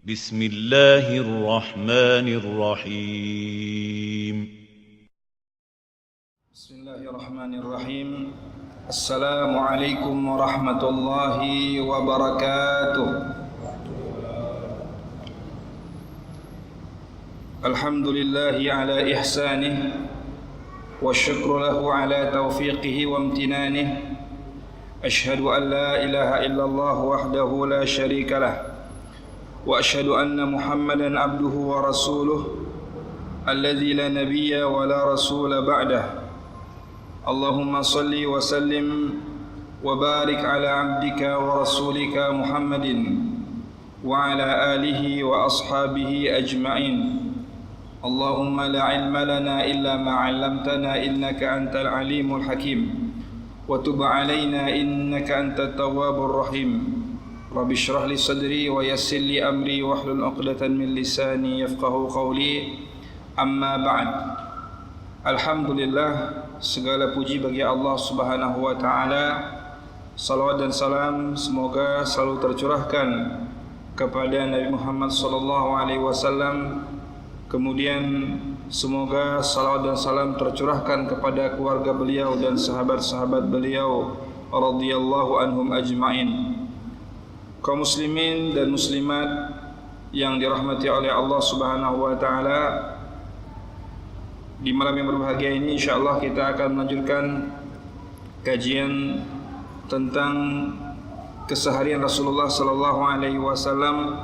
بسم الله الرحمن الرحيم بسم الله الرحمن الرحيم السلام عليكم ورحمة الله وبركاته الحمد لله على إحسانه والشكر له على توفيقه وامتنانه أشهد أن لا إله إلا الله وحده لا شريك له وأشهد أن محمدًا عبده ورسوله الذي لا نبي ولا رسول بعده اللهم صل وسلم وبارك على عبدك ورسولك محمد وعلى آله وأصحابه أجمعين اللهم لا علم لنا إلا ما علمتنا إنك أنت العليم الحكيم وتب علينا إنك أنت التواب الرحيم رب اشرح لي صدري ويسر لي أمري واحلل عقدة من لساني يفقهوا قولي أما بعد Alhamdulillah, segala puji bagi Allah Subhanahu wa taala. Salawat dan salam semoga selalu tercurahkan kepada Nabi Muhammad sallallahu alaihi wasallam. Kemudian semoga salawat dan salam tercurahkan kepada keluarga beliau dan sahabat-sahabat beliau radhiyallahu anhum ajma'in. Kaum muslimin dan muslimat yang dirahmati oleh Allah Subhanahu wa taala, di malam yang berbahagia ini insyaallah kita akan melanjutkan kajian tentang keseharian Rasulullah sallallahu alaihi wasallam,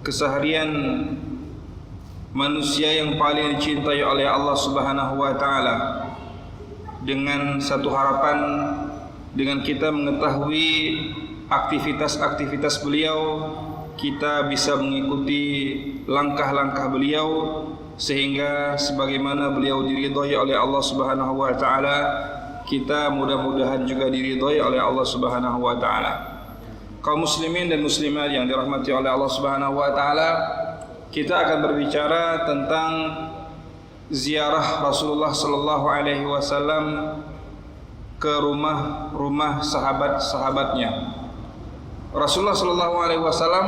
keseharian manusia yang paling dicintai oleh Allah Subhanahu wa taala, dengan satu harapan, dengan kita mengetahui aktivitas-aktivitas beliau, kita bisa mengikuti langkah-langkah beliau sehingga sebagaimana beliau diridhai oleh Allah Subhanahu wa taala, kita mudah-mudahan juga diridhai oleh Allah Subhanahu wa taala. Kaum muslimin dan muslimat yang dirahmati oleh Allah Subhanahu wa taala, kita akan berbicara tentang ziarah Rasulullah sallallahu alaihi wasallam ke rumah-rumah sahabat-sahabatnya. Rasulullah sallallahu alaihi wasallam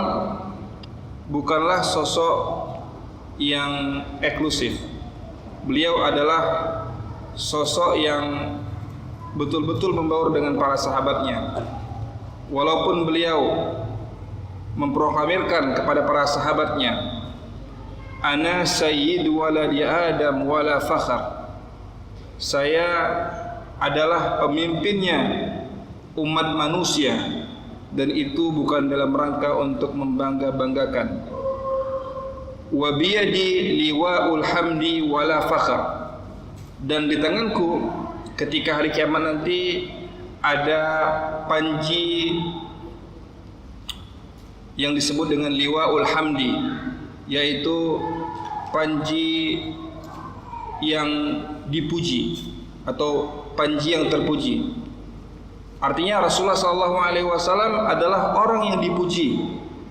bukanlah sosok yang eksklusif. Beliau adalah sosok yang betul-betul membaur dengan para sahabatnya. Walaupun beliau memproklamirkan kepada para sahabatnya, "Ana sayyidu waladi Adam wala fakhr." Saya adalah pemimpinnya umat manusia, dan itu bukan dalam rangka untuk membangga-banggakan. Wa biyadi liwa'ul hamdi wala fakhr. Dan di tanganku ketika hari kiamat nanti ada panji yang disebut dengan liwa'ul hamdi, yaitu panji yang dipuji atau panji yang terpuji. Artinya Rasulullah SAW adalah orang yang dipuji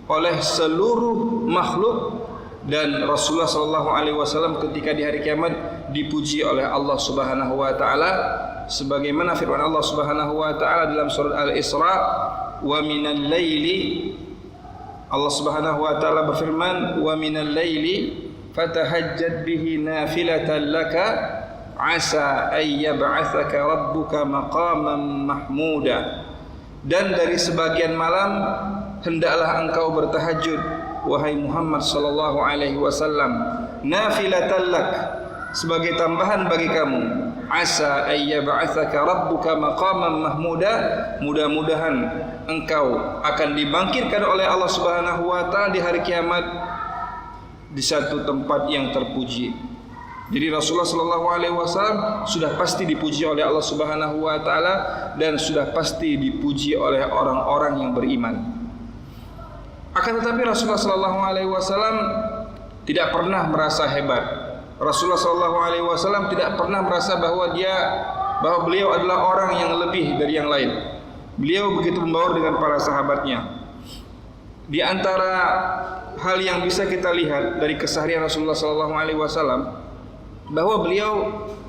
oleh seluruh makhluk, dan Rasulullah SAW ketika di hari kiamat dipuji oleh Allah Subhanahu wa taala, sebagaimana firman Allah Subhanahu wa taala dalam surat Al-Isra, "Wa minal laili", Allah Subhanahu wa taala berfirman, "Wa minal laili fatahajjad bihi nafilatan laka asa ay yab'atsaka rabbuka maqaman mahmuda." Dan dari sebagian malam hendaklah engkau bertahajud, wahai Muhammad sallallahu alaihi wasallam, nafilatan lak, sebagai tambahan bagi kamu, asa ay yab'atsaka rabbuka maqaman mahmuda, mudah-mudahan engkau akan dibangkitkan oleh Allah Subhanahu wa taala di hari kiamat di satu tempat yang terpuji. Jadi Rasulullah sallallahu alaihi wasallam sudah pasti dipuji oleh Allah Subhanahu wa taala, dan sudah pasti dipuji oleh orang-orang yang beriman. Akan tetapi Rasulullah sallallahu alaihi wasallam tidak pernah merasa hebat. Rasulullah sallallahu alaihi wasallam tidak pernah merasa bahwa beliau adalah orang yang lebih dari yang lain. Beliau begitu membaur dengan para sahabatnya. Di antara hal yang bisa kita lihat dari keseharian Rasulullah sallallahu alaihi wasallam, bahwa beliau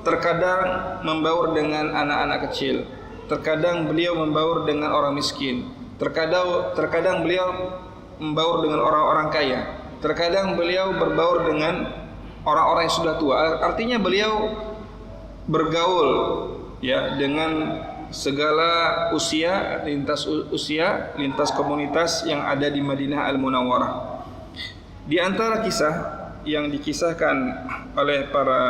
terkadang membaur dengan anak-anak kecil, terkadang beliau membaur dengan orang miskin, terkadang beliau membaur dengan orang-orang kaya. Terkadang beliau berbaur dengan orang-orang yang sudah tua. Artinya beliau bergaul ya dengan segala usia, lintas komunitas yang ada di Madinah Al-Munawwarah. Di antara kisah yang dikisahkan oleh para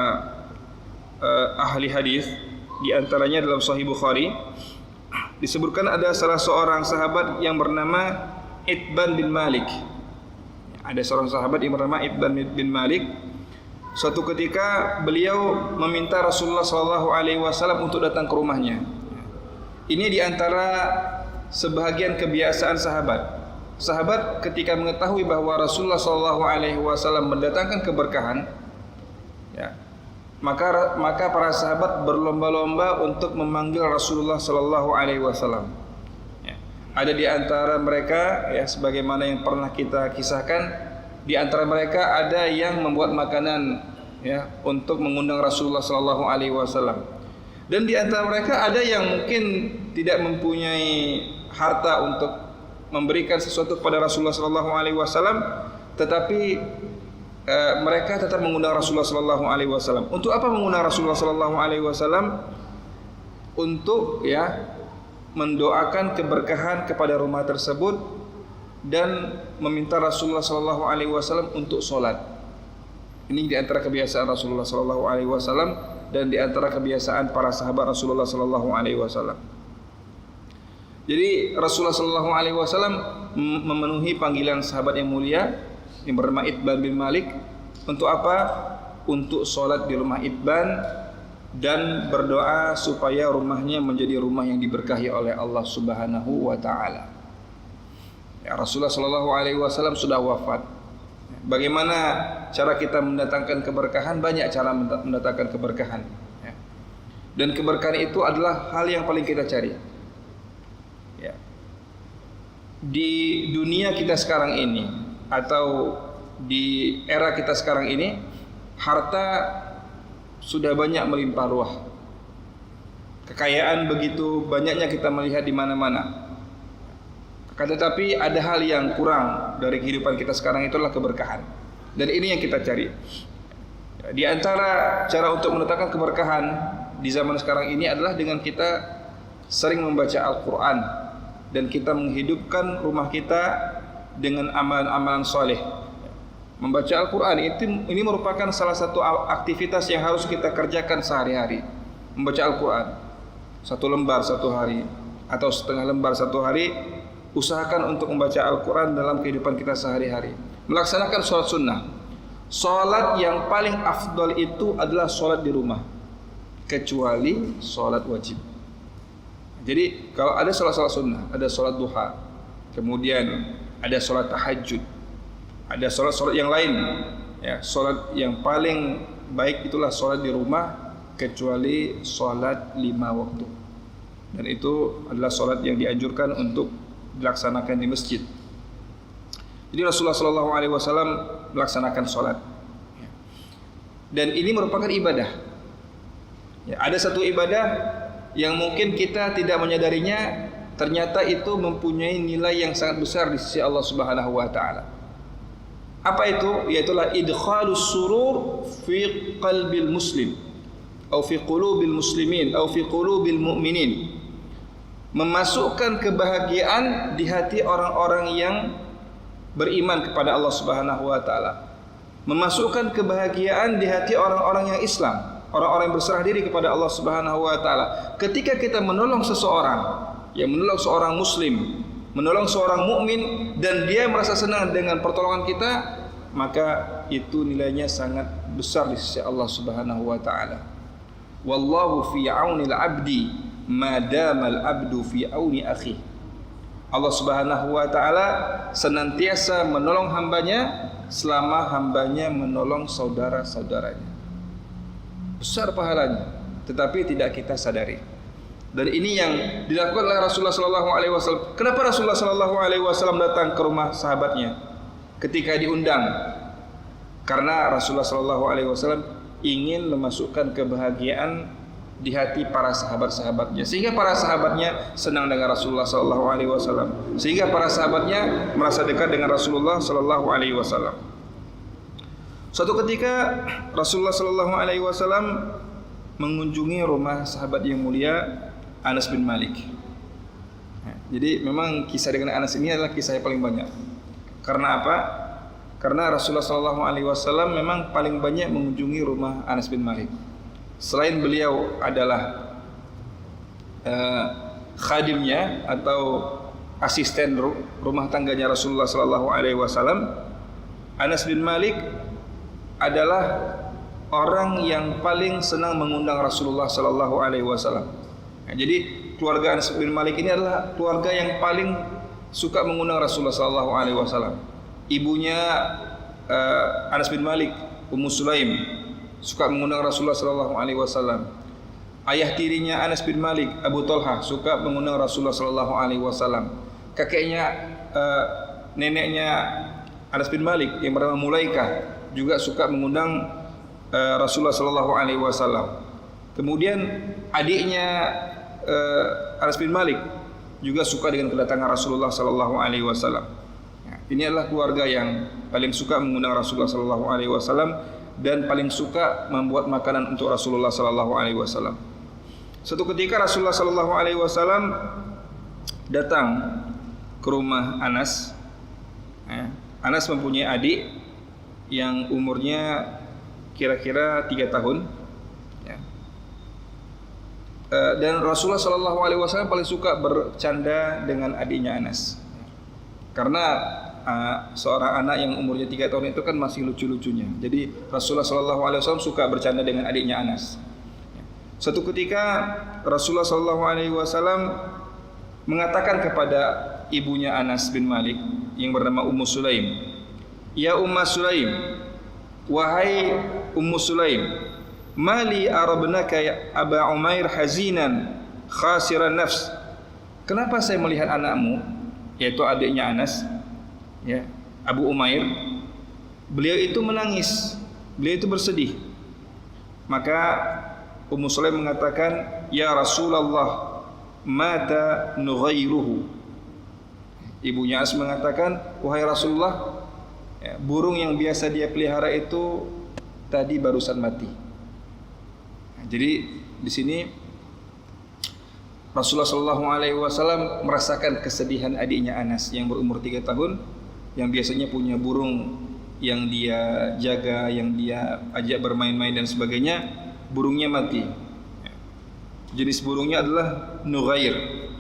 ahli hadis, di antaranya dalam Sahih Bukhari disebutkan ada salah seorang sahabat yang bernama Itban bin Malik. Ada seorang sahabat yang bernama Itban bin Malik. Suatu ketika beliau meminta Rasulullah SAW untuk datang ke rumahnya. Ini di antara sebahagian kebiasaan sahabat. Sahabat ketika mengetahui bahwa Rasulullah SAW mendatangkan keberkahan, ya, maka para sahabat berlomba-lomba untuk memanggil Rasulullah SAW. Ya. Ada di antara mereka, ya, sebagaimana yang pernah kita kisahkan, di antara mereka ada yang membuat makanan, ya, untuk mengundang Rasulullah SAW. Dan di antara mereka ada yang mungkin tidak mempunyai harta untuk memberikan sesuatu kepada Rasulullah SAW, tetapi mereka tetap mengundang Rasulullah SAW. Untuk apa mengundang Rasulullah SAW? Untuk, ya, mendoakan keberkahan kepada rumah tersebut dan meminta Rasulullah SAW untuk sholat. Ini di antara kebiasaan Rasulullah SAW dan di antara kebiasaan para sahabat Rasulullah SAW. Jadi Rasulullah SAW memenuhi panggilan sahabat yang mulia yang bernama Itban bin Malik. Untuk apa? Untuk sholat di rumah Itban dan berdoa supaya rumahnya menjadi rumah yang diberkahi oleh Allah Subhanahu wa Ta'ala. Ya, Rasulullah SAW sudah wafat. Bagaimana cara kita mendatangkan keberkahan? Banyak cara mendatangkan keberkahan, ya. Dan keberkahan itu adalah hal yang paling kita cari, ya. Di dunia kita sekarang ini atau di era kita sekarang ini, harta sudah banyak melimpah ruah. Kekayaan begitu banyaknya kita melihat di mana-mana. Tetapi ada hal yang kurang dari kehidupan kita sekarang, itulah keberkahan. Dan ini yang kita cari. Di antara cara untuk mendatangkan keberkahan di zaman sekarang ini adalah dengan kita sering membaca Al-Quran dan kita menghidupkan rumah kita dengan amalan-amalan soleh. Membaca Al-Quran ini merupakan salah satu aktivitas yang harus kita kerjakan sehari-hari. Membaca Al-Quran 1 lembar 1 hari atau setengah lembar 1 hari. Usahakan untuk membaca Al-Quran dalam kehidupan kita sehari-hari. Melaksanakan sholat sunnah. Sholat yang paling afdal itu adalah sholat di rumah, kecuali sholat wajib. Jadi kalau ada sholat sunnah, ada sholat duha, kemudian ada sholat tahajud, ada sholat yang lain, ya, sholat yang paling baik itulah sholat di rumah, kecuali sholat 5 waktu. Dan itu adalah sholat yang dianjurkan untuk dilaksanakan di masjid. Jadi Rasulullah SAW melaksanakan sholat, dan ini merupakan ibadah. Ya, ada satu ibadah yang mungkin kita tidak menyadarinya, ternyata itu mempunyai nilai yang sangat besar di sisi Allah Subhanahu wa Ta'ala. Apa itu? Yaitulah idkhalus surur fi qalbil muslim, atau fi qulubil muslimin, atau fi qulubil mu'minin. Memasukkan kebahagiaan di hati orang-orang yang beriman kepada Allah Subhanahu wa Ta'ala. Memasukkan kebahagiaan di hati orang-orang yang Islam, orang-orang yang berserah diri kepada Allah Subhanahu wa Ta'ala. Ketika kita menolong seseorang, yang menolong seorang muslim, menolong seorang mukmin, dan dia merasa senang dengan pertolongan kita, maka itu nilainya sangat besar di sisi Allah Subhanahu wa Ta'ala. Wallahu fi aunil abdi madamal abdu fi auni akhi. Allah Subhanahu wa Ta'ala senantiasa menolong hambanya selama hambanya menolong saudara-saudaranya. Besar pahalanya, tetapi tidak kita sadari. Dan ini yang dilakukan oleh Rasulullah SAW. Kenapa Rasulullah SAW datang ke rumah sahabatnya ketika diundang? Karena Rasulullah SAW ingin memasukkan kebahagiaan di hati para sahabat-sahabatnya, sehingga para sahabatnya senang dengan Rasulullah sallallahu alaihi wasallam, sehingga para sahabatnya merasa dekat dengan Rasulullah sallallahu alaihi wasallam. Suatu ketika Rasulullah sallallahu alaihi wasallam mengunjungi rumah sahabat yang mulia Anas bin Malik. Jadi memang kisah dengan Anas ini adalah kisah yang paling banyak. Karena apa? Karena Rasulullah sallallahu alaihi wasallam memang paling banyak mengunjungi rumah Anas bin Malik. Selain beliau adalah khadimnya atau asisten rumah tangganya Rasulullah sallallahu alaihi wasallam, Anas bin Malik adalah orang yang paling senang mengundang Rasulullah sallallahu alaihi wasallam. Jadi keluarga Anas bin Malik ini adalah keluarga yang paling suka mengundang Rasulullah sallallahu alaihi wasallam. Ibunya Anas bin Malik, Ummu Sulaim, suka mengundang Rasulullah sallallahu alaihi wasallam. Ayah tirinya Anas bin Malik, Abu Talha, suka mengundang Rasulullah sallallahu alaihi wasallam. Kakeknya neneknya Anas bin Malik yang bernama Mulaikah juga suka mengundang Rasulullah sallallahu alaihi wasallam. Kemudian adiknya Anas bin Malik juga suka dengan kedatangan Rasulullah sallallahu alaihi wasallam. Ini adalah keluarga yang paling suka mengundang Rasulullah sallallahu alaihi wasallam dan paling suka membuat makanan untuk Rasulullah sallallahu alaihi wasallam. Suatu ketika Rasulullah sallallahu alaihi wasallam datang ke rumah Anas. Anas mempunyai adik yang umurnya kira-kira 3 tahun. Dan Rasulullah sallallahu alaihi wasallam paling suka bercanda dengan adiknya Anas. Karena seorang anak yang umurnya 3 tahun itu kan masih lucu-lucunya. Jadi Rasulullah sallallahu alaihi wasallam suka bercanda dengan adiknya Anas. Suatu ketika Rasulullah sallallahu alaihi wasallam mengatakan kepada ibunya Anas bin Malik yang bernama Ummu Sulaim, "Ya Ummu Sulaim, wahai Ummu Sulaim, mali arabnaka ya Aba Umair hazinan khasiran nafs." Kenapa saya melihat anakmu, yaitu adiknya Anas, ya, Abu Umair, beliau itu menangis, beliau itu bersedih. Maka Ummu Sulaim mengatakan, "Ya Rasulullah, mata nughairuhu." Ibunya Anas mengatakan, "Wahai Rasulullah, ya, burung yang biasa dia pelihara itu tadi barusan mati." Nah, jadi di sini Rasulullah sallallahu alaihi wasallam merasakan kesedihan adiknya Anas yang berumur 3 tahun, yang biasanya punya burung yang dia jaga, yang dia ajak bermain-main dan sebagainya, burungnya mati. Jenis burungnya adalah nughair,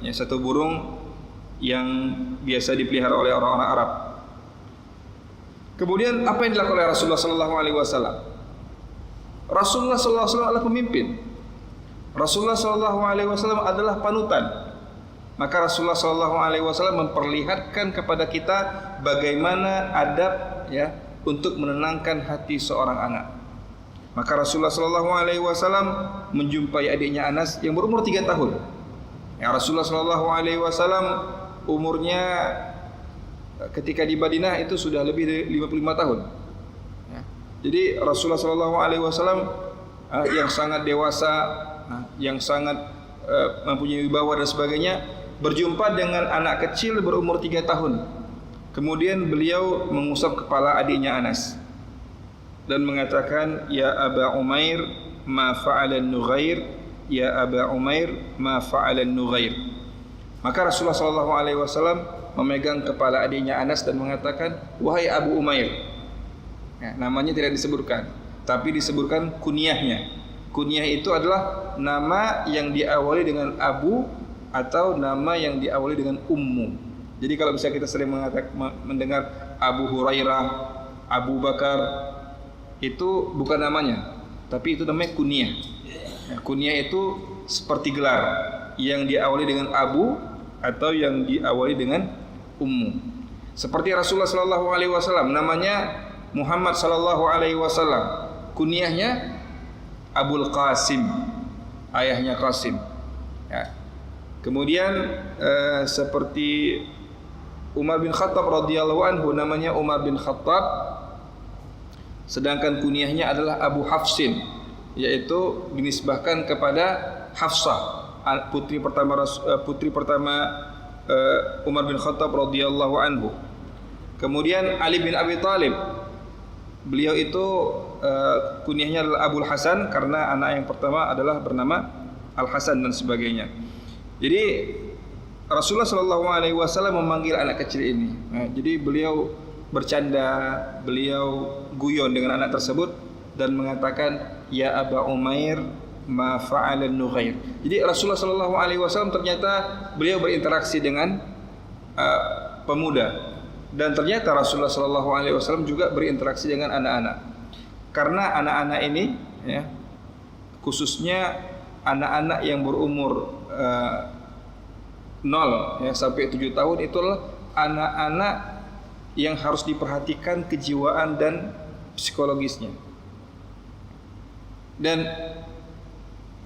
ya, satu burung yang biasa dipelihara oleh orang-orang Arab. Kemudian apa yang dilakukan oleh Rasulullah sallallahu alaihi wasallam? Rasulullah sallallahu alaihi wasallam adalah pemimpin. Rasulullah sallallahu alaihi wasallam adalah panutan. Maka Rasulullah sallallahu alaihi wasallam memperlihatkan kepada kita bagaimana adab, ya, untuk menenangkan hati seorang anak. Maka Rasulullah sallallahu alaihi wasallam menjumpai adiknya Anas yang berumur 3 tahun. Ya, Rasulullah sallallahu alaihi wasallam umurnya ketika di Madinah itu sudah lebih dari 55 tahun. Ya. Jadi Rasulullah sallallahu alaihi wasallam yang sangat dewasa, yang sangat mempunyai wibawa dan sebagainya, berjumpa dengan anak kecil berumur 3 tahun. Kemudian beliau mengusap kepala adiknya Anas dan mengatakan, "Ya Aba Umair, ma fa'ala an-nughair, ya Aba Umair, ma fa'ala an-nughair." Maka Rasulullah sallallahu alaihi wasallam memegang kepala adiknya Anas dan mengatakan, "Wahai Abu Umair." Ya, namanya tidak disebutkan, tapi disebutkan kunyahnya. Kunyah itu adalah nama yang diawali dengan Abu atau nama yang diawali dengan Ummu. Jadi kalau bisa kita sering mendengar Abu Hurairah, Abu Bakar, itu bukan namanya, tapi itu namanya kunyah. Ya, kunyah itu seperti gelar yang diawali dengan Abu atau yang diawali dengan Ummu. Seperti Rasulullah sallallahu alaihi wasallam namanya Muhammad sallallahu alaihi wasallam, kunyahnya Abul Qasim, ayahnya Qasim. Ya. Kemudian seperti Umar bin Khattab radhiyallahu anhu namanya Umar bin Khattab, sedangkan kunyahnya adalah Abu Hafsin, yaitu dinisbahkan kepada Hafsah, putri pertama Umar bin Khattab radhiyallahu anhu. Kemudian Ali bin Abi Thalib, beliau itu kunyahnya adalah Abul Hasan karena anak yang pertama adalah bernama Al Hasan dan sebagainya. Jadi Rasulullah Shallallahu Alaihi Wasallam memanggil anak kecil ini. Nah, jadi beliau bercanda, beliau guyon dengan anak tersebut dan mengatakan, ya Aba Umair, ma fa'ala Nughair. Jadi Rasulullah Shallallahu Alaihi Wasallam ternyata beliau berinteraksi dengan pemuda. Dan ternyata Rasulullah Shallallahu Alaihi Wasallam juga berinteraksi dengan anak-anak. Karena anak-anak ini, ya, khususnya anak-anak yang berumur 0 ya, sampai 7 tahun, itu adalah anak-anak yang harus diperhatikan kejiwaan dan psikologisnya. Dan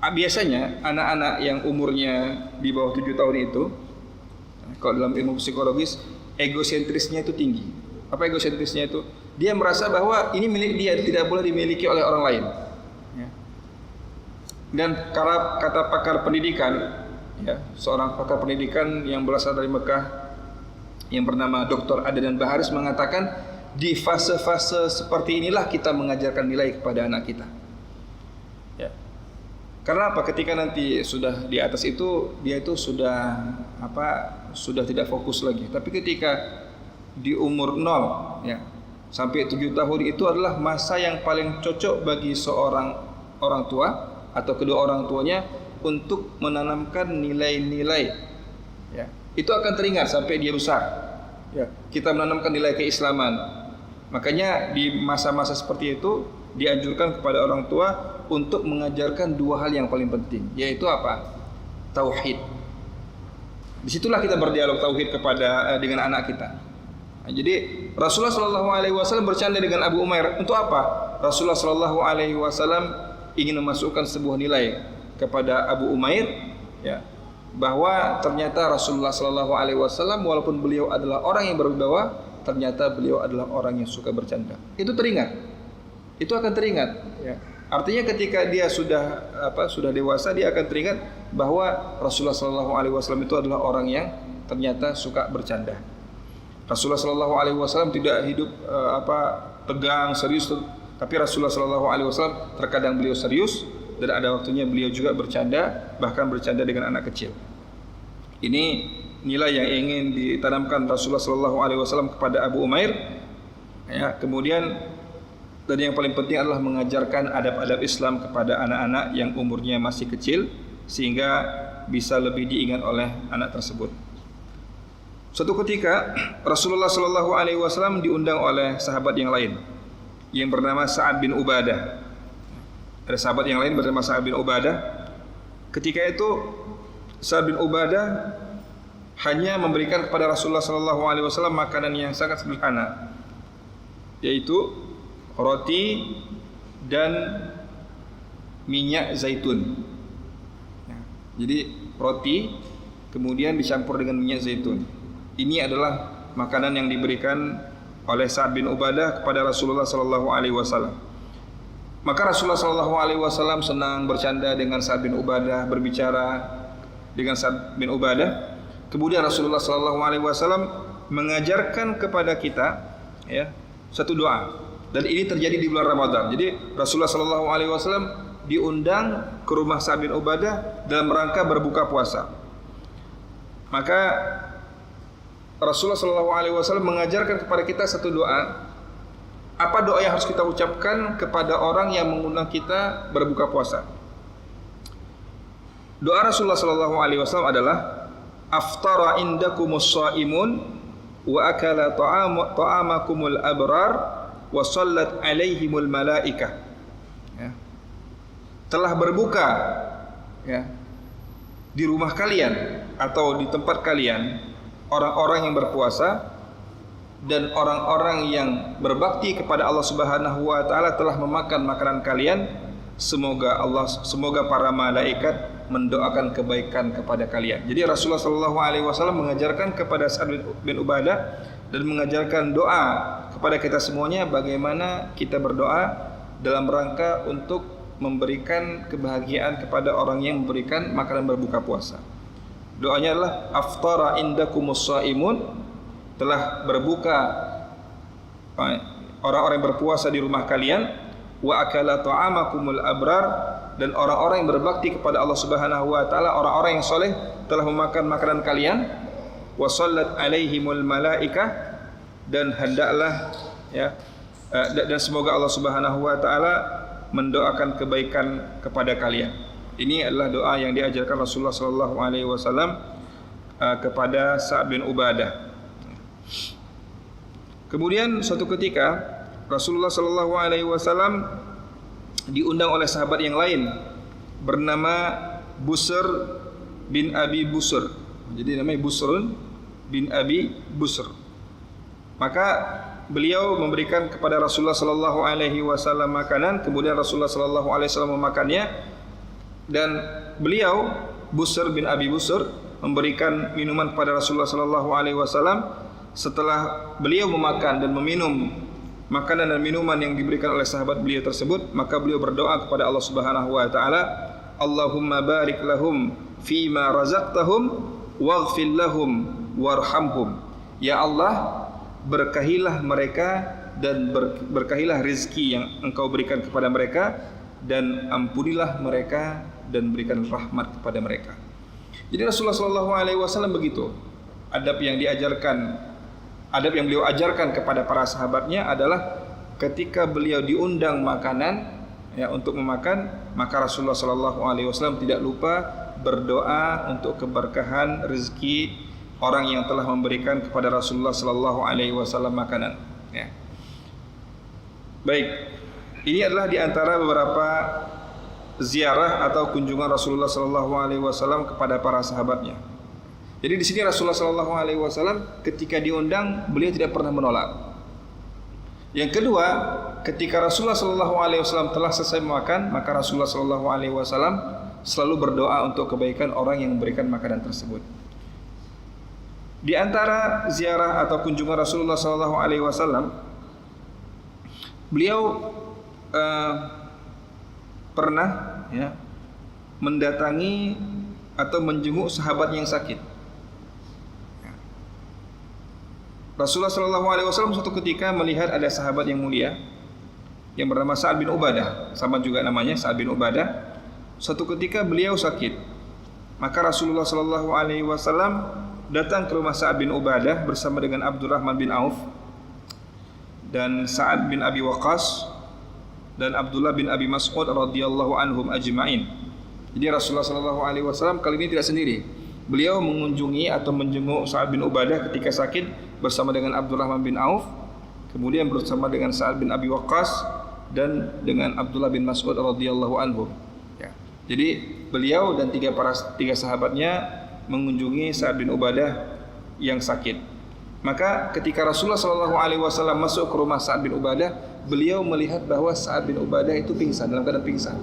biasanya anak-anak yang umurnya di bawah 7 tahun itu, kalau dalam ilmu psikologis, egosentrisnya itu tinggi. Apa egosentrisnya itu? Dia merasa bahwa ini milik dia, tidak boleh dimiliki oleh orang lain. Ya. Dan kata pakar pendidikan, ya, seorang pakar pendidikan yang berasal dari Mekah yang bernama Dr. Adnan Baharis mengatakan, di fase-fase seperti inilah kita mengajarkan nilai kepada anak kita. Ya. Karena apa? Ketika nanti sudah di atas itu, dia itu sudah tidak fokus lagi. Tapi ketika di umur 0 ya, sampai 7 tahun itu adalah masa yang paling cocok bagi seorang orang tua atau kedua orang tuanya untuk menanamkan nilai-nilai, ya. Itu akan teringat sampai dia besar. Ya, kita menanamkan nilai keislaman. Makanya di masa-masa seperti itu dianjurkan kepada orang tua untuk mengajarkan 2 hal yang paling penting, yaitu apa? Tauhid. Disitulah kita berdialog tauhid dengan anak kita. Nah, jadi Rasulullah Shallallahu Alaihi Wasallam bercanda dengan Abu Umair untuk apa? Rasulullah Shallallahu Alaihi Wasallam ingin memasukkan sebuah nilai kepada Abu Umair, ya, bahwa ternyata Rasulullah Shallallahu Alaihi Wasallam walaupun beliau adalah orang yang berwibawa, ternyata beliau adalah orang yang suka bercanda. Itu teringat, itu akan teringat. Ya. Artinya ketika dia sudah dewasa, dia akan teringat bahwa Rasulullah Shallallahu Alaihi Wasallam itu adalah orang yang ternyata suka bercanda. Rasulullah Shallallahu Alaihi Wasallam tidak hidup tegang serius, tapi Rasulullah Shallallahu Alaihi Wasallam terkadang beliau serius dan ada waktunya beliau juga bercanda, bahkan bercanda dengan anak kecil. Ini nilai yang ingin ditanamkan Rasulullah Shallallahu Alaihi Wasallam kepada Abu Umair. Ya, kemudian dan yang paling penting adalah mengajarkan adab-adab Islam kepada anak-anak yang umurnya masih kecil sehingga bisa lebih diingat oleh anak tersebut. Suatu ketika Rasulullah Shallallahu Alaihi Wasallam diundang oleh sahabat yang lain yang bernama Sa'ad bin Ubadah. Ada sahabat yang lain bernama Sa'ad bin Ubadah. Ketika itu Sa'ad bin Ubadah hanya memberikan kepada Rasulullah Shallallahu Alaihi Wasallam makanan yang sangat sederhana, yaitu roti dan minyak zaitun. Jadi roti kemudian dicampur dengan minyak zaitun. Ini adalah makanan yang diberikan oleh Sa'ad bin Ubadah kepada Rasulullah Sallallahu Alaihi Wasallam. Maka Rasulullah Sallallahu Alaihi Wasallam senang bercanda dengan Sa'ad bin Ubadah, berbicara dengan Sa'ad bin Ubadah. Kemudian Rasulullah Sallallahu Alaihi Wasallam mengajarkan kepada kita, ya, satu doa. Dan ini terjadi di bulan Ramadan. Jadi Rasulullah Sallallahu Alaihi Wasallam diundang ke rumah Sa'ad bin Ubadah dalam rangka berbuka puasa. Maka Rasulullah Sallallahu Alaihi Wasallam mengajarkan kepada kita satu doa. Apa doa yang harus kita ucapkan kepada orang yang mengundang kita berbuka puasa? Doa Rasulullah Sallallahu Alaihi Wasallam adalah, aftara indakumus shaimun wa akala ta'amakumul abrar wa sallat alaihimul malaikah. Ya. Telah berbuka, ya, di rumah kalian atau di tempat kalian orang-orang yang berpuasa dan orang-orang yang berbakti kepada Allah Subhanahu wa taala telah memakan makanan kalian. Semoga para malaikat mendoakan kebaikan kepada kalian. Jadi Rasulullah sallallahu alaihi wasallam mengajarkan kepada Sa'ad bin Ubadah dan mengajarkan doa kepada kita semuanya, bagaimana kita berdoa dalam rangka untuk memberikan kebahagiaan kepada orang yang memberikan makanan berbuka puasa. Doanya adalah aftara indakumus shaimun, telah berbuka orang-orang yang berpuasa di rumah kalian, wa akala ta'amakumul abrar, dan orang-orang yang berbakti kepada Allah Subhanahu wa taala, orang-orang yang soleh telah memakan makanan kalian, wa sallat alaihimul malaikah, dan hendaklah dan semoga Allah Subhanahu wa taala mendoakan kebaikan kepada kalian. Ini adalah doa yang diajarkan Rasulullah sallallahu alaihi wasallam kepada Sa'ad bin Ubadah. Kemudian suatu ketika Rasulullah sallallahu alaihi wasallam diundang oleh sahabat yang lain bernama Busr bin Abi Busr. Jadi namanya Busrun bin Abi Busr. Maka beliau memberikan kepada Rasulullah sallallahu alaihi wasallam makanan, kemudian Rasulullah sallallahu alaihi wasallam memakannya, dan beliau Busr bin Abi Busr memberikan minuman kepada Rasulullah sallallahu alaihi wasallam. Setelah beliau memakan dan meminum makanan dan minuman yang diberikan oleh sahabat beliau tersebut, maka beliau berdoa kepada Allah Subhanahu wa taala, Allahumma barik lahum fima razaqtahum waghfir lahum warhamhum. Ya Allah, berkahilah mereka dan berkahilah rezeki yang Engkau berikan kepada mereka, dan ampunilah mereka dan berikan rahmat kepada mereka. Jadi Rasulullah SAW begitu. Adab yang beliau ajarkan kepada para sahabatnya adalah ketika beliau diundang makanan untuk memakan, maka Rasulullah SAW tidak lupa berdoa untuk keberkahan rezeki orang yang telah memberikan kepada Rasulullah SAW makanan. Baik, ini adalah di antara beberapa ziarah atau kunjungan Rasulullah SAW kepada para sahabatnya. Jadi di sini Rasulullah SAW ketika diundang, beliau tidak pernah menolak. Yang kedua, ketika Rasulullah SAW telah selesai makan, maka Rasulullah SAW selalu berdoa untuk kebaikan orang yang memberikan makanan tersebut. Di antara ziarah atau kunjungan Rasulullah SAW, beliau pernah mendatangi atau menjenguk sahabat yang sakit. Rasulullah SAW suatu ketika melihat ada sahabat yang mulia yang bernama Sa'ad bin Ubadah, sama juga namanya Sa'ad bin Ubadah. Suatu ketika beliau sakit, maka Rasulullah SAW datang ke rumah Sa'ad bin Ubadah bersama dengan Abdurrahman bin Auf dan Sa'ad bin Abi Waqqas dan Abdullah bin Abi Mas'ud radhiyallahu anhum ajma'in. Jadi Rasulullah SAW kali ini tidak sendiri. Beliau mengunjungi atau menjenguk Sa'ad bin Ubadah ketika sakit bersama dengan Abdurrahman bin Auf, kemudian bersama dengan Sa'ad bin Abi Waqqas dan dengan Abdullah bin Mas'ud radhiyallahu anhum. Jadi beliau dan tiga sahabatnya mengunjungi Sa'ad bin Ubadah yang sakit. Maka ketika Rasulullah SAW masuk ke rumah Sa'ad bin Ubadah, beliau melihat bahwa Sa'ad bin Ubadah itu pingsan, dalam keadaan pingsan.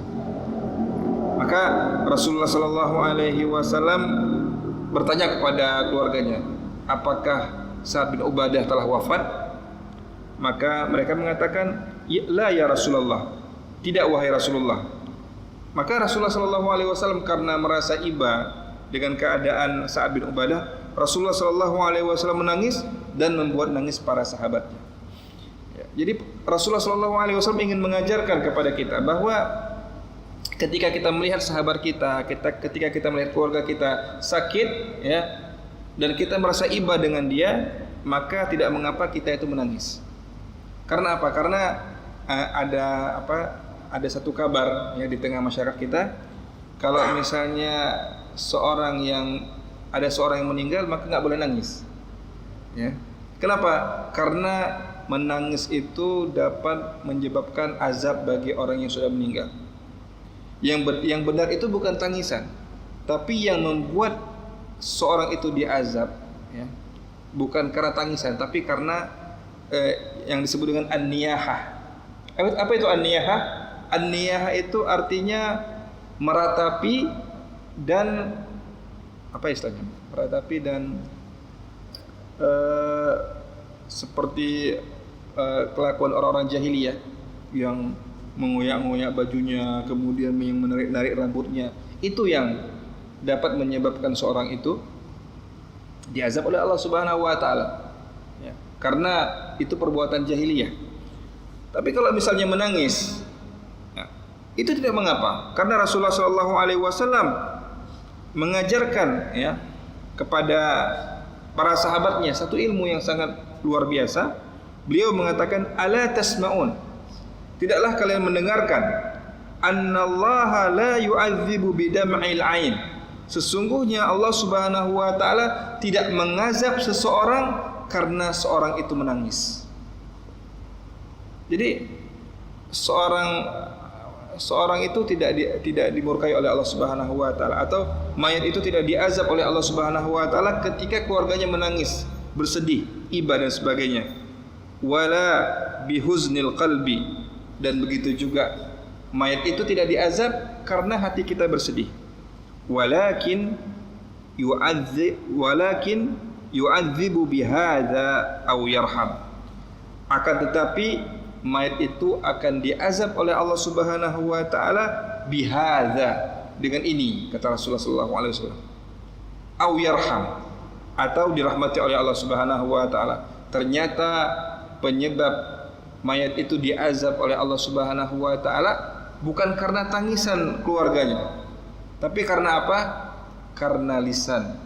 Maka Rasulullah SAW bertanya kepada keluarganya, apakah Sa'ad bin Ubadah telah wafat? Maka mereka mengatakan, la ya Rasulullah, tidak wahai Rasulullah. Maka Rasulullah SAW karena merasa iba dengan keadaan Sa'ad bin Ubadah, Rasulullah SAW menangis dan membuat nangis para sahabatnya. Jadi Rasulullah SAW ingin mengajarkan kepada kita bahwa ketika kita melihat sahabat kita, ketika kita melihat keluarga kita sakit, dan kita merasa iba dengan dia, maka tidak mengapa kita itu menangis. Karena apa? Karena ada satu kabar di tengah masyarakat kita, kalau misalnya seorang yang meninggal, maka nggak boleh nangis. Kenapa? Karena menangis itu dapat menyebabkan azab bagi orang yang sudah meninggal. Yang benar itu bukan tangisan, tapi yang membuat seorang itu diazab bukan karena tangisan, tapi karena yang disebut dengan an-niyahah. Apa itu an-niyahah? An-niyahah itu artinya meratapi dan apa istilahnya? Meratapi dan seperti kelakuan orang-orang jahiliyah yang mengoyak-ngoyak bajunya, kemudian menarik rambutnya, itu yang dapat menyebabkan seorang itu diazab oleh Allah Subhanahu wa taala. Ya, karena itu perbuatan jahiliyah. Tapi kalau misalnya menangis, ya, itu tidak mengapa, karena Rasulullah sallallahu alaihi wasallam mengajarkan ya kepada para sahabatnya satu ilmu yang sangat luar biasa. Beliau mengatakan, ala tasma'un, tidaklah kalian mendengarkan, annallaha la yu'adzibu bidam'il ain, sesungguhnya Allah Subhanahu wa taala tidak mengazab seseorang karena seorang itu menangis. Jadi seorang itu tidak dimurkai oleh Allah Subhanahu wa taala, atau mayat itu tidak diazab oleh Allah Subhanahu wa taala ketika keluarganya menangis, bersedih, iba dan sebagainya. Wala bihuznil qalbi, dan begitu juga mayat itu tidak diazab karena hati kita bersedih. Walakin yu'adzibu bihadza aw yarham, akan tetapi mayat itu akan diazab oleh Allah Subhanahu wa taala bihadza, dengan ini, kata Rasulullah sallallahu alaihi wasallam, aw yarham, atau dirahmati oleh Allah Subhanahu wa taala. Ternyata penyebab mayat itu diazab oleh Allah Subhanahu wa taala bukan karena tangisan keluarganya, tapi karena apa? Karena lisan.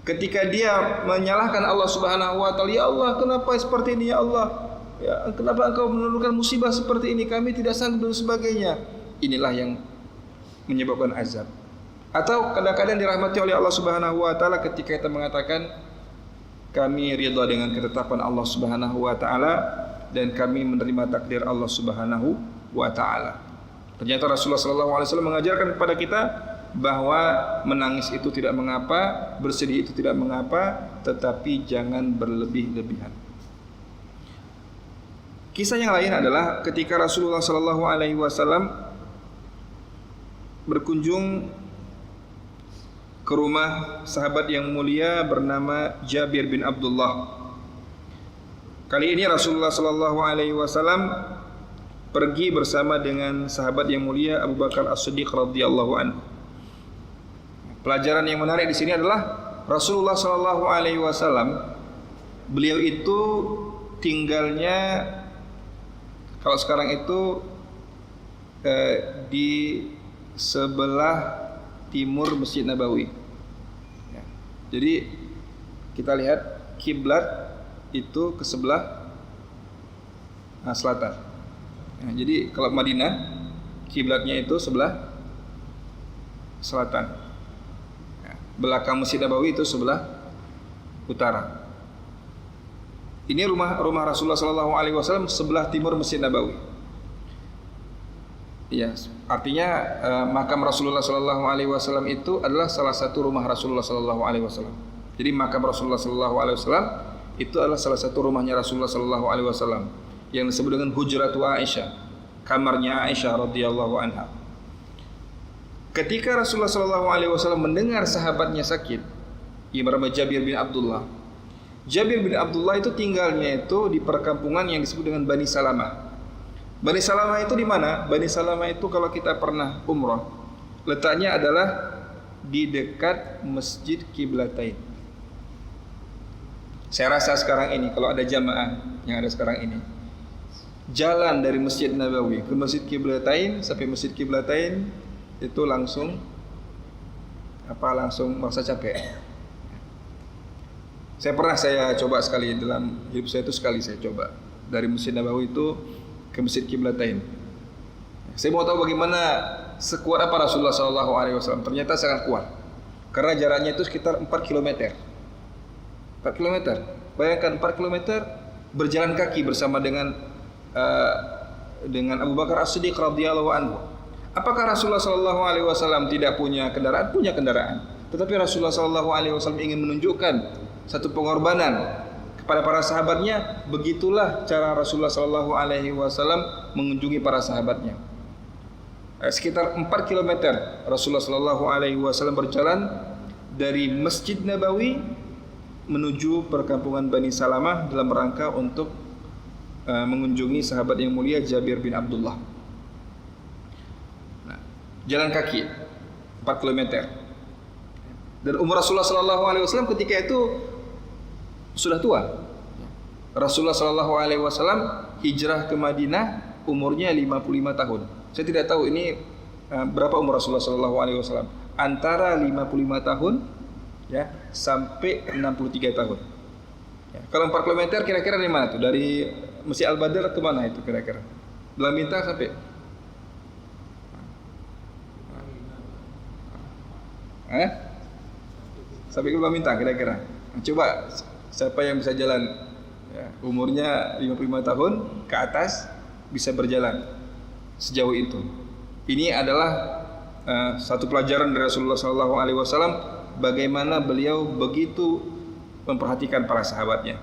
Ketika dia menyalahkan Allah Subhanahu wa taala, ya Allah, kenapa seperti ini ya Allah? Ya, kenapa engkau menurunkan musibah seperti ini? Kami tidak sanggup dan sebagainya. Inilah yang menyebabkan azab. Atau kadang-kadang dirahmati oleh Allah Subhanahu wa taala ketika kita mengatakan, kami ridha dengan ketetapan Allah Subhanahu wa taala dan kami menerima takdir Allah Subhanahu wa taala. Ternyata Rasulullah sallallahu alaihi wasallam mengajarkan kepada kita bahwa menangis itu tidak mengapa, bersedih itu tidak mengapa, tetapi jangan berlebih-lebihan. Kisah yang lain adalah ketika Rasulullah sallallahu alaihi wasallam berkunjung ke rumah sahabat yang mulia bernama Jabir bin Abdullah. Kali ini Rasulullah sallallahu alaihi wasallam pergi bersama dengan sahabat yang mulia Abu Bakar As-Siddiq radhiyallahu anhu. Pelajaran yang menarik di sini adalah Rasulullah sallallahu alaihi wasallam, beliau itu tinggalnya, kalau sekarang itu di sebelah timur Masjid Nabawi. Ya. Jadi kita lihat kiblat itu ke sebelah selatan. Ya, jadi kalau Madinah kiblatnya itu sebelah selatan. Ya. Belakang Masjid Nabawi itu sebelah utara. Ini rumah Rasulullah SAW sebelah timur Masjid Nabawi. Ya, artinya makam Rasulullah SAW itu adalah salah satu rumah Rasulullah SAW. Jadi makam Rasulullah SAW itu adalah salah satu rumahnya Rasulullah SAW yang disebut dengan Hujratu Aisyah, kamarnya Aisyah radhiyallahu anha. Ketika Rasulullah SAW mendengar sahabatnya sakit, yang bernama Jabir bin Abdullah. Jabir bin Abdullah itu tinggalnya itu di perkampungan yang disebut dengan Bani Salamah. Bani Salamah itu di mana? Bani Salamah itu kalau kita pernah umrah, letaknya adalah di dekat Masjid Qiblatain. Saya rasa sekarang ini kalau ada jamaah yang ada sekarang ini, jalan dari Masjid Nabawi ke Masjid Qiblatain sampai Masjid Qiblatain itu langsung merasa capek. Saya coba sekali dalam hidup saya itu, sekali saya coba dari Masjid Nabawi itu ke Masjid Qiblatain. Saya mau tahu bagaimana sekuat apa Rasulullah SAW. Ternyata sangat kuat, karena jaraknya itu sekitar 4 km. 4 km. Bayangkan 4 km berjalan kaki bersama dengan Abu Bakar As-Siddiq radhiyallahu anhu. Apakah Rasulullah SAW tidak punya kendaraan? Punya kendaraan. Tetapi Rasulullah SAW ingin menunjukkan satu pengorbanan kepada para sahabatnya. Begitulah cara Rasulullah SAW mengunjungi para sahabatnya. Sekitar 4 km Rasulullah SAW berjalan dari Masjid Nabawi menuju perkampungan Bani Salamah dalam rangka untuk mengunjungi sahabat yang mulia Jabir bin Abdullah. Nah, jalan kaki 4 km. Dan umur Rasulullah SAW ketika itu sudah tua. Rasulullah SAW hijrah ke Madinah umurnya 55 tahun. Saya tidak tahu ini berapa umur Rasulullah SAW. Antara 55 tahun ya sampai 63 tahun. Ya, kalau 4 km kira-kira dari mana tuh? Dari Masjid Al-Badr ke mana itu kira-kira? Belang Bintang sampai? Sampai ke Belang Bintang kira-kira. Nah, coba siapa yang bisa jalan ya, umurnya 55 tahun ke atas bisa berjalan sejauh itu. Ini adalah satu pelajaran dari Rasulullah SAW bagaimana beliau begitu memperhatikan para sahabatnya.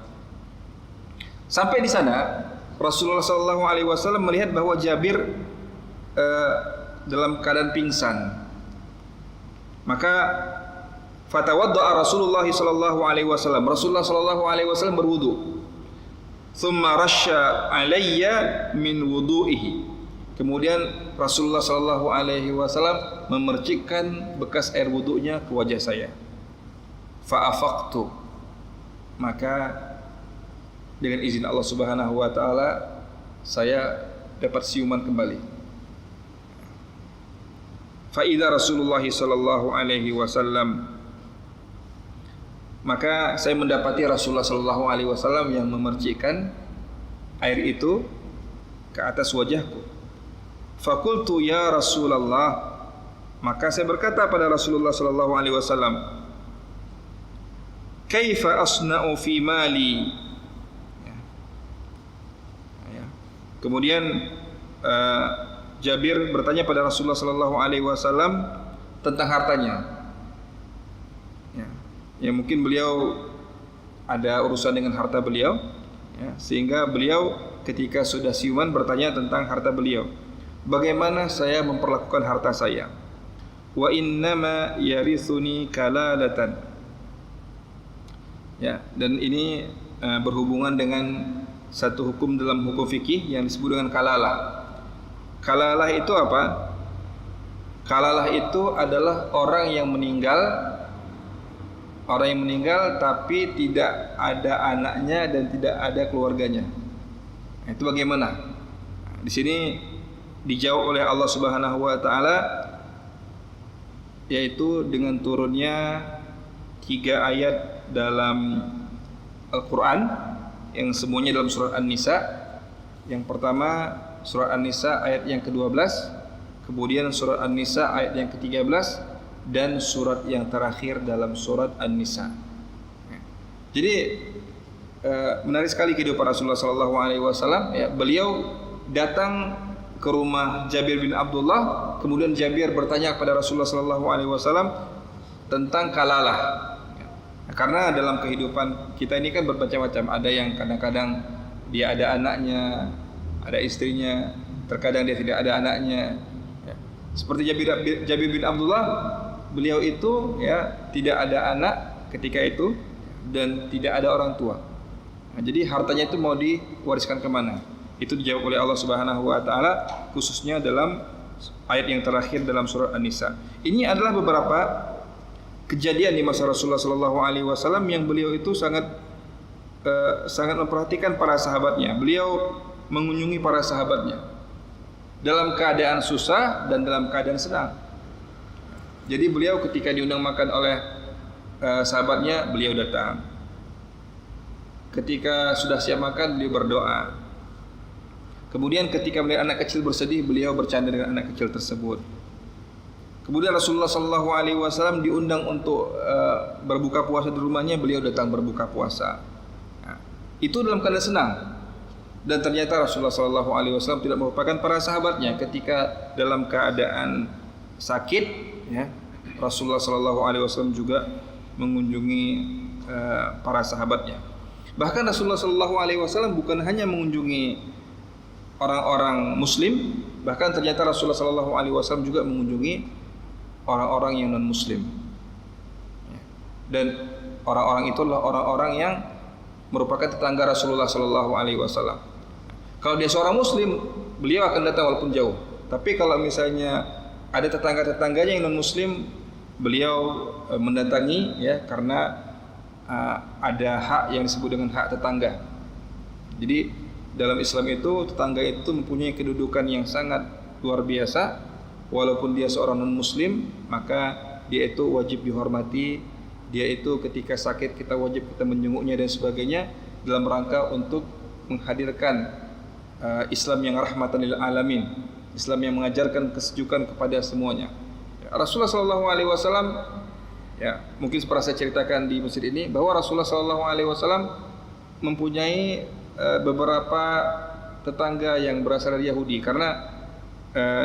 Sampai di sana Rasulullah SAW melihat bahwa Jabir dalam keadaan pingsan. Maka fatawadda'a Rasulullah SAW. Rasulullah SAW berwudu. Thumma rasya alayya min wudu'ihi. Kemudian Rasulullah SAW memercikkan bekas air wudunya ke wajah saya. Fa'afaqtu. Maka dengan izin Allah Subhanahu wa taala saya dapat siuman kembali. Fa idza Rasulullah sallallahu alaihi wasallam, maka saya mendapati Rasulullah sallallahu alaihi wasallam yang memercikkan air itu ke atas wajahku. Faqultu ya Rasulullah, maka saya berkata pada Rasulullah sallallahu alaihi wasallam, kaifa asna'u fi mali? Kemudian Jabir bertanya pada Rasulullah sallallahu alaihi wasallam tentang hartanya. Ya, mungkin beliau ada urusan dengan harta beliau, ya, sehingga beliau ketika sudah siuman bertanya tentang harta beliau. Bagaimana saya memperlakukan harta saya? Wa innama yarithuni kalalatan. Ya, dan ini berhubungan dengan satu hukum dalam hukum fikih yang disebut dengan kalalah. Kalalah itu apa? Kalalah itu adalah orang yang meninggal tapi tidak ada anaknya dan tidak ada keluarganya. Nah, itu bagaimana? Nah, di sini dijawab oleh Allah Subhanahu wa taala, yaitu dengan turunnya 3 ayat dalam Al-Qur'an yang semuanya dalam surat An-Nisa. Yang pertama surat An-Nisa ayat yang ke-12, kemudian surat An-Nisa ayat yang ke-13, dan surat yang terakhir dalam surat An-Nisa. Jadi menarik sekali kehidupan Rasulullah SAW. Ya, beliau datang ke rumah Jabir bin Abdullah, kemudian Jabir bertanya kepada Rasulullah SAW tentang kalalah. Karena dalam kehidupan kita ini kan bermacam-macam. Ada yang kadang-kadang dia ada anaknya, ada istrinya, terkadang dia tidak ada anaknya. Ya. Seperti Jabir bin Abdullah, beliau itu ya tidak ada anak ketika itu dan tidak ada orang tua. Nah, jadi hartanya itu mau diwariskan kemana? Itu dijawab oleh Allah Subhanahu wa taala khususnya dalam ayat yang terakhir dalam surat An-Nisa. Ini adalah beberapa kejadian di masa Rasulullah SAW yang beliau itu sangat memperhatikan para sahabatnya. Beliau mengunjungi para sahabatnya dalam keadaan susah dan dalam keadaan senang. Jadi beliau ketika diundang makan oleh sahabatnya, beliau datang. Ketika sudah siap makan, beliau berdoa. Kemudian ketika melihat anak kecil bersedih, beliau bercanda dengan anak kecil tersebut. Kemudian Rasulullah SAW diundang untuk berbuka puasa di rumahnya, beliau datang berbuka puasa. Nah, itu dalam keadaan senang. Dan ternyata Rasulullah SAW tidak merupakan para sahabatnya ketika dalam keadaan sakit. Ya, Rasulullah SAW juga mengunjungi para sahabatnya. Bahkan Rasulullah SAW bukan hanya mengunjungi orang-orang Muslim, bahkan ternyata Rasulullah SAW juga mengunjungi orang-orang yang non-Muslim. Dan orang-orang itulah orang-orang yang merupakan tetangga Rasulullah SAW. Kalau dia seorang muslim, beliau akan datang walaupun jauh. Tapi kalau misalnya ada tetangga-tetangganya yang non muslim, beliau mendatangi ya, karena ada hak yang disebut dengan hak tetangga. Jadi dalam Islam itu tetangga itu mempunyai kedudukan yang sangat luar biasa. Walaupun dia seorang non muslim, maka dia itu wajib dihormati. Dia itu ketika sakit kita wajib kita menjenguknya dan sebagainya, dalam rangka untuk menghadirkan Islam yang rahmatan lil alamin, Islam yang mengajarkan kesejukan kepada semuanya. Rasulullah SAW, ya mungkin pernah saya ceritakan di masjid ini, bahwa Rasulullah SAW mempunyai beberapa tetangga yang berasal dari Yahudi, karena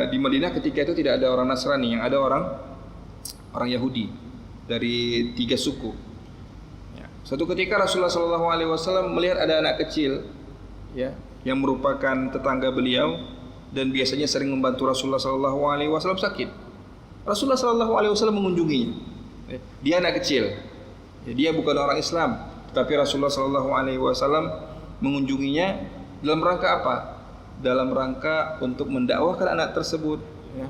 di Madinah ketika itu tidak ada orang Nasrani, yang ada orang Yahudi dari 3 suku. Ya. Suatu ketika Rasulullah SAW melihat ada anak kecil, ya, yang merupakan tetangga beliau dan biasanya sering membantu Rasulullah SAW sakit. Rasulullah SAW mengunjunginya. Dia anak kecil, ya, dia bukan orang Islam, tetapi Rasulullah SAW mengunjunginya dalam rangka apa? Dalam rangka untuk mendakwahkan anak tersebut, ya.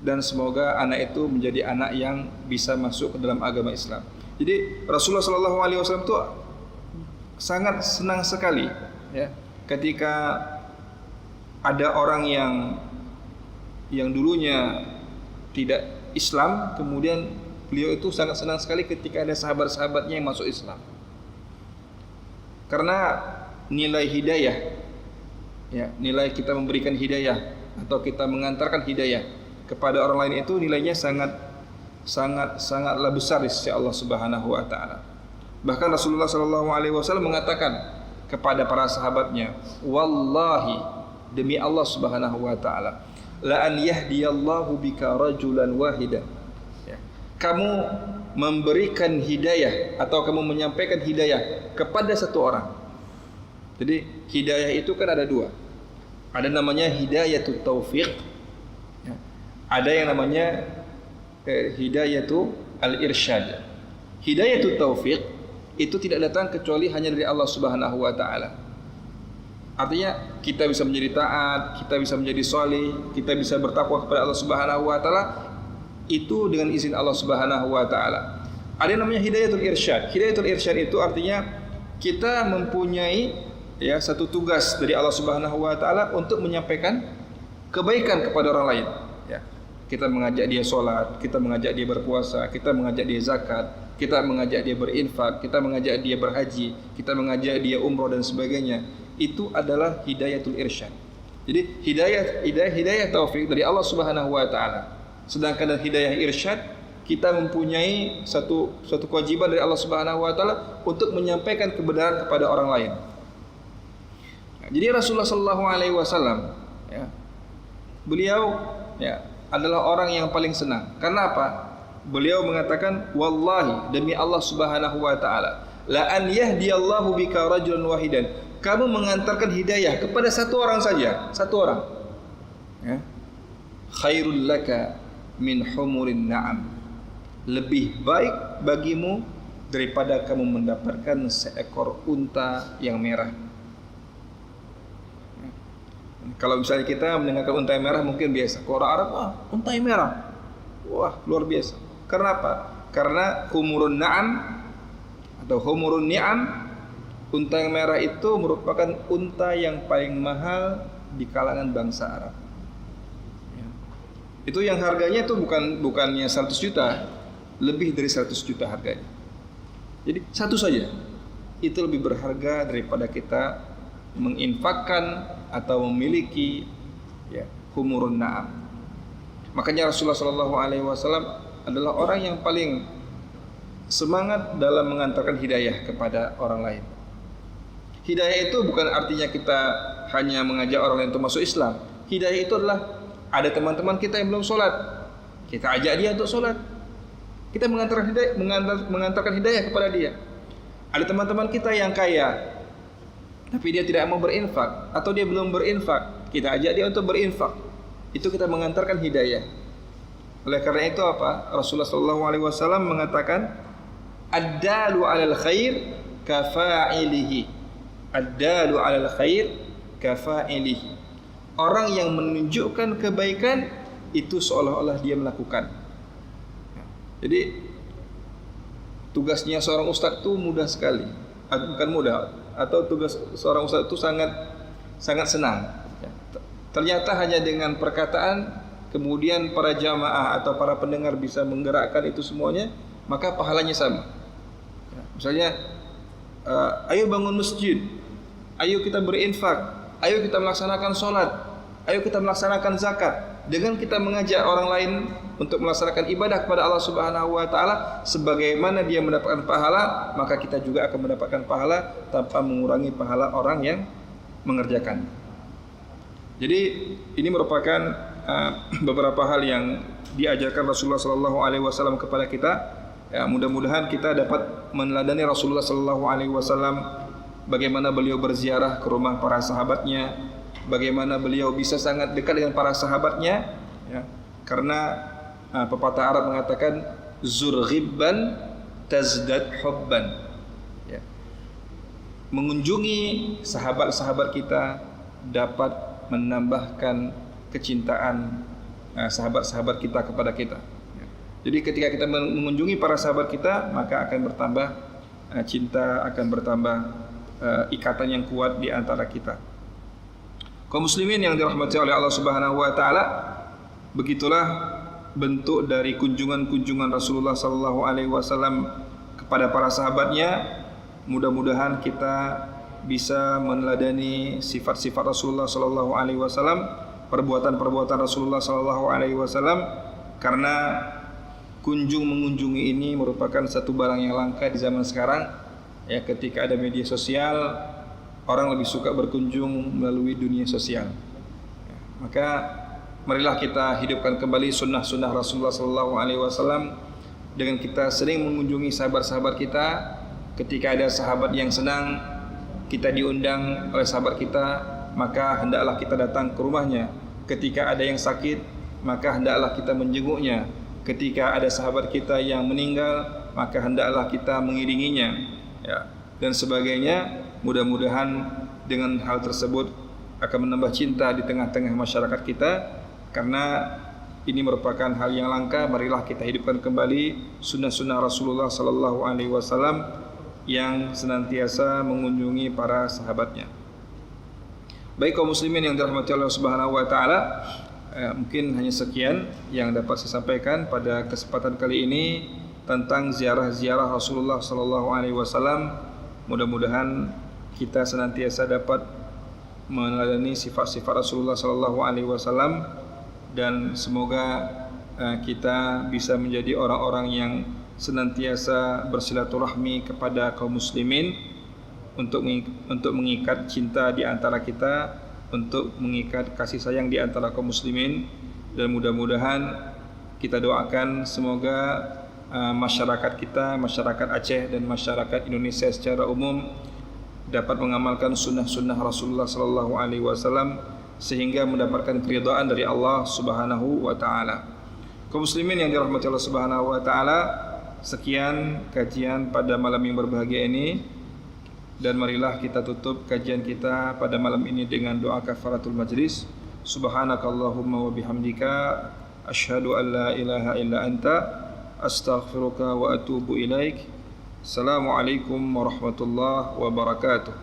Dan semoga anak itu menjadi anak yang bisa masuk ke dalam agama Islam. Jadi Rasulullah SAW itu sangat senang sekali, ya, ketika ada orang yang dulunya tidak Islam, kemudian beliau itu sangat senang sekali ketika ada sahabat-sahabatnya yang masuk Islam. Karena nilai hidayah, ya, nilai kita memberikan hidayah atau kita mengantarkan hidayah kepada orang lain itu nilainya sangatlah besar di sisi Allah Subhanahu wa taala. Bahkan Rasulullah SAW mengatakan kepada para sahabatnya, wallahi, demi Allah Subhanahu wa taala, la an yahdiyallahu bika rajulan wahidan. Ya. Kamu memberikan hidayah atau kamu menyampaikan hidayah kepada satu orang. Jadi hidayah itu kan ada 2. Ada namanya hidayatut taufiq, ya. Ada yang namanya hidayatu al-irsyad. Hidayatut taufiq itu tidak datang kecuali hanya dari Allah Subhanahu wa taala. Artinya kita bisa menjadi taat, kita bisa menjadi saleh, kita bisa bertakwa kepada Allah Subhanahu wa taala itu dengan izin Allah Subhanahu wa taala. Ada yang namanya hidayatul irsyad. Hidayatul irsyad itu artinya kita mempunyai, ya, satu tugas dari Allah Subhanahu wa taala untuk menyampaikan kebaikan kepada orang lain, ya. Kita mengajak dia sholat, kita mengajak dia berpuasa, kita mengajak dia zakat, kita mengajak dia berinfak, kita mengajak dia berhaji, kita mengajak dia umroh dan sebagainya. Itu adalah hidayatul irsyad. Jadi hidayah taufik dari Allah Subhanahu wa taala. Sedangkan dari hidayah irsyad kita mempunyai satu kewajiban dari Allah Subhanahu wa taala untuk menyampaikan kebenaran kepada orang lain. Jadi Rasulullah SAW, ya, beliau, ya, adalah orang yang paling senang. Karena apa? Beliau mengatakan, wallahi, demi Allah Subhanahu wa taala, la an yahdiyallahu bika rajulan wahidan. Kamu mengantarkan hidayah kepada satu orang saja, satu orang, ya, khairul laka min humurin na'am. Lebih baik bagimu daripada kamu mendapatkan seekor unta yang merah. Kalau misalnya kita mendengarkan unta yang merah mungkin biasa. Kalau orang Arab, wah, unta yang merah, wah, luar biasa. Karena apa? Karena humurun na'am atau humurun ni'am, unta yang merah itu merupakan unta yang paling mahal di kalangan bangsa Arab. Ya. Itu yang harganya itu bukannya 100 juta, lebih dari 100 juta harganya. Jadi satu saja itu lebih berharga daripada kita menginfakkan atau memiliki, ya, humurun na'am. Makanya Rasulullah SAW adalah orang yang paling semangat dalam mengantarkan hidayah kepada orang lain. Hidayah itu bukan artinya kita hanya mengajak orang lain untuk masuk Islam. Hidayah itu adalah ada teman-teman kita yang belum sholat, kita ajak dia untuk sholat. Kita mengantarkan hidayah kepada dia. Ada teman-teman kita yang kaya, tapi dia tidak mau berinfak atau dia belum berinfak, kita ajak dia untuk berinfak. Itu kita mengantarkan hidayah. Oleh karena itu apa? Rasulullah SAW mengatakan, ad-dalu 'alal khair kafa'ilihi. Ad-dalu 'alal khair kafa'ilihi. Orang yang menunjukkan kebaikan itu seolah-olah dia melakukan. Jadi tugasnya seorang ustaz itu mudah sekali, bukan mudah, atau tugas seorang ustaz itu sangat senang. Ternyata hanya dengan perkataan, kemudian para jamaah atau para pendengar bisa menggerakkan itu semuanya, maka pahalanya sama. Misalnya, ayo bangun masjid, ayo kita berinfak, ayo kita melaksanakan sholat, ayo kita melaksanakan zakat. Dengan kita mengajak orang lain untuk melaksanakan ibadah kepada Allah Subhanahu wa taala sebagaimana dia mendapatkan pahala, maka kita juga akan mendapatkan pahala tanpa mengurangi pahala orang yang mengerjakan. Jadi ini merupakan beberapa hal yang diajarkan Rasulullah sallallahu alaihi wasallam kepada kita. Ya, mudah-mudahan kita dapat meneladani Rasulullah sallallahu alaihi wasallam, bagaimana beliau berziarah ke rumah para sahabatnya, bagaimana beliau bisa sangat dekat dengan para sahabatnya, ya. Karena pepatah Arab mengatakan zur ghibban tazdad hubban, ya. Mengunjungi sahabat-sahabat kita dapat menambahkan kecintaan sahabat-sahabat kita kepada kita. Jadi ketika kita mengunjungi para sahabat kita, maka akan bertambah cinta, akan bertambah ikatan yang kuat di antara kita. Kaum muslimin yang dirahmati oleh Allah Subhanahu wa taala, begitulah bentuk dari kunjungan-kunjungan Rasulullah sallallahu alaihi wasallam kepada para sahabatnya. Mudah-mudahan kita bisa meneladani sifat-sifat Rasulullah sallallahu alaihi wasallam, perbuatan-perbuatan Rasulullah sallallahu alaihi wasallam, karena kunjung mengunjungi ini merupakan satu barang yang langka di zaman sekarang. Ya, ketika ada media sosial, orang lebih suka berkunjung melalui dunia sosial. Ya, maka marilah kita hidupkan kembali sunnah-sunnah Rasulullah SAW dengan kita sering mengunjungi sahabat-sahabat kita. Ketika ada sahabat yang senang, kita diundang oleh sahabat kita, maka hendaklah kita datang ke rumahnya. Ketika ada yang sakit, maka hendaklah kita menjenguknya. Ketika ada sahabat kita yang meninggal, maka hendaklah kita mengiringinya, ya, dan sebagainya. Mudah-mudahan dengan hal tersebut akan menambah cinta di tengah-tengah masyarakat kita, karena ini merupakan hal yang langka. Marilah kita hidupkan kembali sunnah-sunnah Rasulullah sallallahu alaihi wasallam yang senantiasa mengunjungi para sahabatnya. Baik kaum muslimin yang dirahmati Allah Subhanahu wa taala, mungkin hanya sekian yang dapat saya sampaikan pada kesempatan kali ini tentang ziarah-ziarah Rasulullah sallallahu alaihi wasallam. Mudah-mudahan kita senantiasa dapat meneladani sifat-sifat Rasulullah sallallahu alaihi wasallam, dan semoga kita bisa menjadi orang-orang yang senantiasa bersilaturahmi kepada kaum muslimin untuk mengikat cinta di antara kita, untuk mengikat kasih sayang di antara kaum muslimin. Dan mudah-mudahan kita doakan semoga masyarakat kita, masyarakat Aceh dan masyarakat Indonesia secara umum dapat mengamalkan sunnah-sunnah Rasulullah sallallahu alaihi wasallam sehingga mendapatkan keridhaan dari Allah Subhanahu wa taala. Kaum muslimin yang dirahmati Allah Subhanahu wa taala, sekian kajian pada malam yang berbahagia ini, dan marilah kita tutup kajian kita pada malam ini dengan doa kafaratul majlis. Subhanakallahumma wa bihamdika asyhadu an la ilaha illa anta astaghfiruka wa atubu ilaik. Assalamualaikum warahmatullahi wabarakatuh.